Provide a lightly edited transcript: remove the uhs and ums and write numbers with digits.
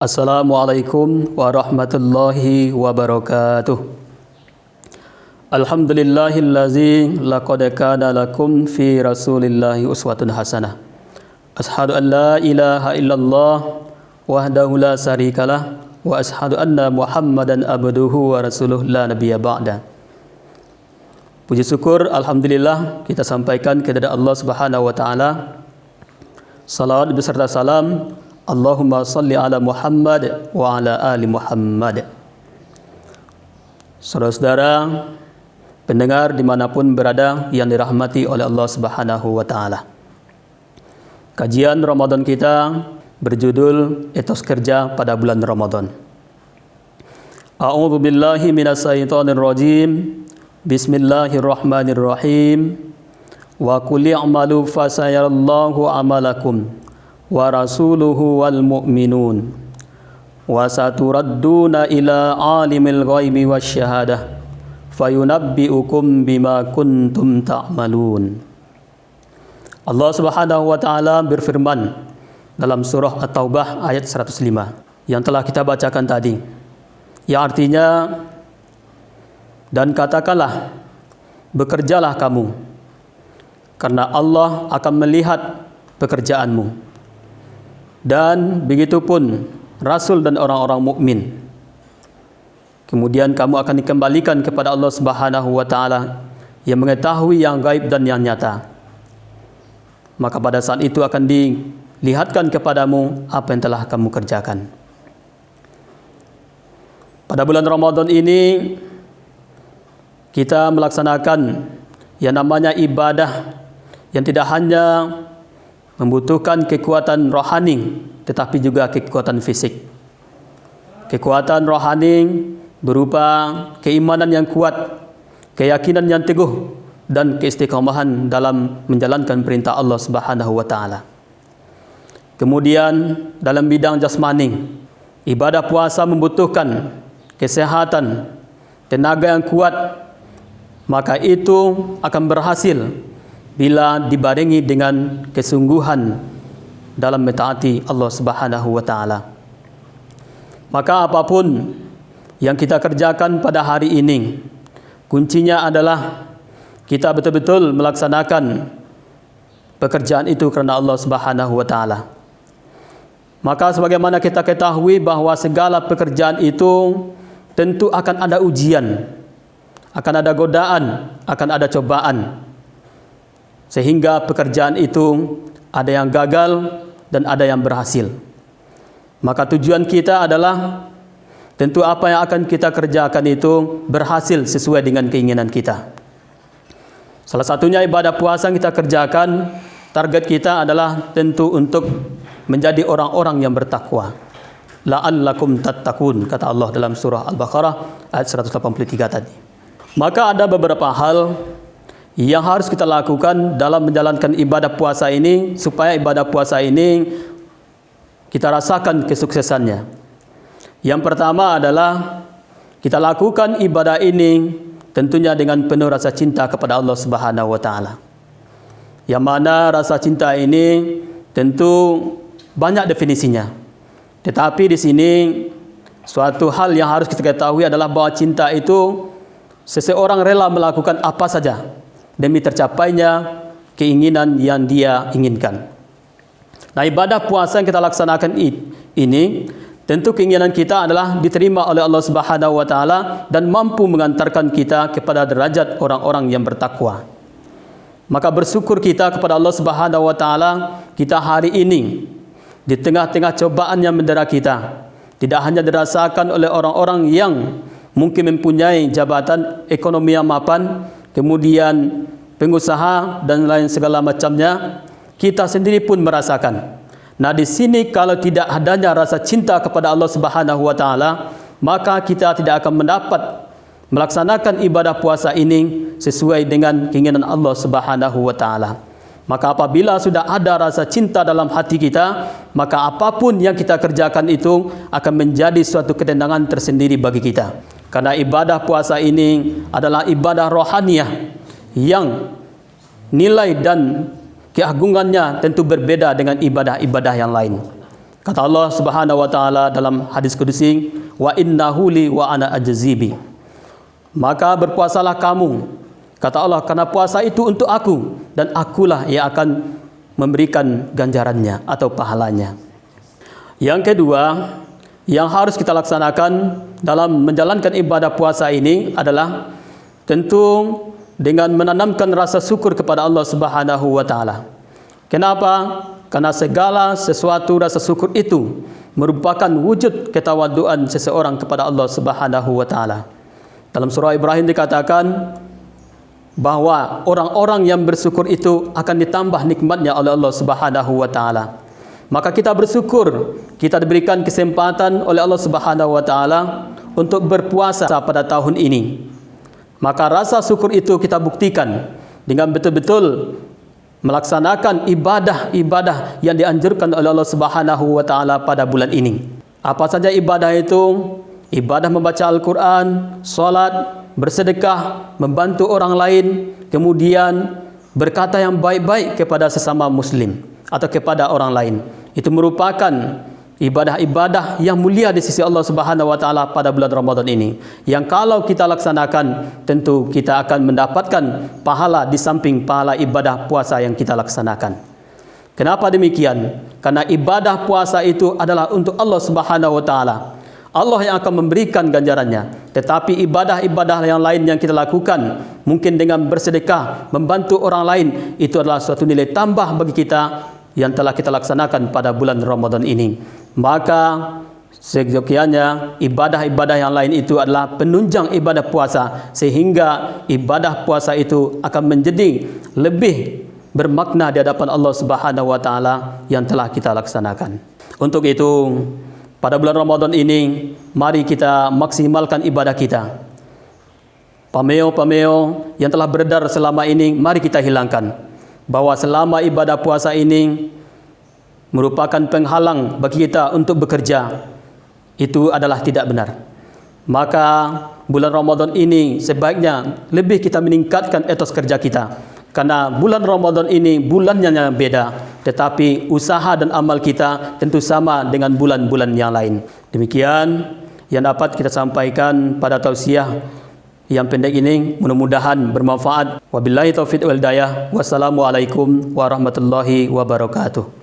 Assalamualaikum warahmatullahi wabarakatuh. Alhamdulillahillazi laqad kana lakum fi rasulillahi uswatun hasanah. Ashhadu an la ilaha illallah wahdahu la syarikalah wa ashhadu anna Muhammadan abduhu wa rasuluh la nabiyya ba'da. Puji syukur alhamdulillah kita sampaikan kepada Allah Subhanahu wa taala. Salawat beserta salam Allahumma salli ala Muhammad wa ala ali Muhammad. Saudara-saudara pendengar dimanapun berada yang dirahmati oleh Allah Subhanahu wa ta'ala, kajian Ramadan kita berjudul Etos Kerja pada Bulan Ramadan. A'udzu billahi minasyaitonir rajim. Bismillahirrahmanirrahim. Wa qul i'malu fasayarallahu amalakum wa rasuluhu wal mu'minun wa saturadduna ila alimil ghaibi wasyahadah fayunabbi'ukum bima kuntum ta'malun. Allah Subhanahu wa taala berfirman dalam surah At-Taubah ayat 105 yang telah kita bacakan tadi, yang artinya, dan katakanlah bekerjalah kamu karena Allah akan melihat pekerjaanmu, dan begitupun Rasul dan orang-orang mukmin. Kemudian kamu akan dikembalikan kepada Allah Subhanahu wa taala yang mengetahui yang gaib dan yang nyata. Maka pada saat itu akan dilihatkan kepadamu apa yang telah kamu kerjakan. Pada bulan Ramadan ini kita melaksanakan yang namanya ibadah yang tidak hanya membutuhkan kekuatan rohani, tetapi juga kekuatan fisik. Kekuatan rohani berupa keimanan yang kuat, keyakinan yang teguh, dan keistiqomahan dalam menjalankan perintah Allah Subhanahu wa taala. Kemudian dalam bidang jasmani, ibadah puasa membutuhkan kesehatan, tenaga yang kuat, maka itu akan berhasil bila dibarengi dengan kesungguhan dalam mentaati Allah Subhanahu wa taala. Maka apapun yang kita kerjakan pada hari ini, kuncinya adalah kita betul-betul melaksanakan pekerjaan itu karena Allah Subhanahu wa taala. Maka sebagaimana kita ketahui bahwa segala pekerjaan itu tentu akan ada ujian, akan ada godaan, akan ada cobaan. Sehingga pekerjaan itu ada yang gagal dan ada yang berhasil. Maka tujuan kita adalah tentu apa yang akan kita kerjakan itu berhasil sesuai dengan keinginan kita. Salah satunya ibadah puasa yang kita kerjakan, target kita adalah tentu untuk menjadi orang-orang yang bertakwa. La'allakum tattaqun, kata Allah dalam surah Al-Baqarah ayat 183 tadi. Maka ada beberapa hal yang harus kita lakukan dalam menjalankan ibadah puasa ini supaya ibadah puasa ini kita rasakan kesuksesannya. Yang pertama adalah kita lakukan ibadah ini tentunya dengan penuh rasa cinta kepada Allah Subhanahu wa taala. Yang mana rasa cinta ini tentu banyak definisinya. Tetapi di sini suatu hal yang harus kita ketahui adalah bahwa cinta itu seseorang rela melakukan apa saja demi tercapainya keinginan yang dia inginkan. Nah, ibadah puasa yang kita laksanakan ini tentu keinginan kita adalah diterima oleh Allah Subhanahu wa taala dan mampu mengantarkan kita kepada derajat orang-orang yang bertakwa. Maka bersyukur kita kepada Allah Subhanahu wa taala, kita hari ini di tengah-tengah cobaan yang mendera kita tidak hanya dirasakan oleh orang-orang yang mungkin mempunyai jabatan ekonomi yang mapan, kemudian pengusaha dan lain segala macamnya, kita sendiri pun merasakan. Nah, di sini kalau tidak adanya rasa cinta kepada Allah Subhanahu wa taala, maka kita tidak akan mendapat melaksanakan ibadah puasa ini sesuai dengan keinginan Allah Subhanahu wa taala. Maka apabila sudah ada rasa cinta dalam hati kita, maka apapun yang kita kerjakan itu akan menjadi suatu ketenangan tersendiri bagi kita. Karena ibadah puasa ini adalah ibadah rohaniyah yang nilai dan keagungannya tentu berbeda dengan ibadah-ibadah yang lain. Kata Allah Subhanahu wa taala dalam hadis qudsi, wa innahu li wa ana ajzibi. Maka berpuasalah kamu, kata Allah, karena puasa itu untuk aku dan akulah yang akan memberikan ganjarannya atau pahalanya. Yang kedua, yang harus kita laksanakan dalam menjalankan ibadah puasa ini adalah tentu dengan menanamkan rasa syukur kepada Allah Subhanahu wa taala. Kenapa? Karena segala sesuatu rasa syukur itu merupakan wujud ketawaduan seseorang kepada Allah Subhanahu wa taala. Dalam surah Ibrahim dikatakan bahwa orang-orang yang bersyukur itu akan ditambah nikmatnya oleh Allah Subhanahu wa taala. Maka kita bersyukur kita diberikan kesempatan oleh Allah Subhanahu wa taala untuk berpuasa pada tahun ini. Maka rasa syukur itu kita buktikan dengan betul-betul melaksanakan ibadah-ibadah yang dianjurkan oleh Allah Subhanahu wa taala pada bulan ini. Apa saja ibadah itu? Ibadah membaca Al-Quran, salat, bersedekah, membantu orang lain, kemudian berkata yang baik-baik kepada sesama muslim atau kepada orang lain. Itu merupakan ibadah-ibadah yang mulia di sisi Allah Subhanahu wa taala pada bulan Ramadan ini, yang kalau kita laksanakan tentu kita akan mendapatkan pahala di samping pahala ibadah puasa yang kita laksanakan. Kenapa demikian? Karena ibadah puasa itu adalah untuk Allah Subhanahu wa taala. Allah yang akan memberikan ganjarannya. Tetapi ibadah-ibadah yang lain yang kita lakukan, mungkin dengan bersedekah, membantu orang lain, itu adalah suatu nilai tambah bagi kita yang telah kita laksanakan pada bulan Ramadan ini. Maka seyogianya ibadah-ibadah yang lain itu adalah penunjang ibadah puasa, sehingga ibadah puasa itu akan menjadi lebih bermakna di hadapan Allah Subhanahu wa taala yang telah kita laksanakan. Untuk itu, pada bulan Ramadan ini mari kita maksimalkan ibadah kita. Pameo-pameo yang telah beredar selama ini mari kita hilangkan, bahwa selama ibadah puasa ini merupakan penghalang bagi kita untuk bekerja, itu adalah tidak benar. Maka bulan Ramadan ini sebaiknya lebih kita meningkatkan etos kerja kita, karena bulan Ramadan ini bulannya yang beda, tetapi usaha dan amal kita tentu sama dengan bulan-bulan yang lain. Demikian yang dapat kita sampaikan pada tausiah yang pendek ini, mudah-mudahan bermanfaat. Wabillahi taufiq wal hidayah. Wassalamualaikum warahmatullahi wabarakatuh.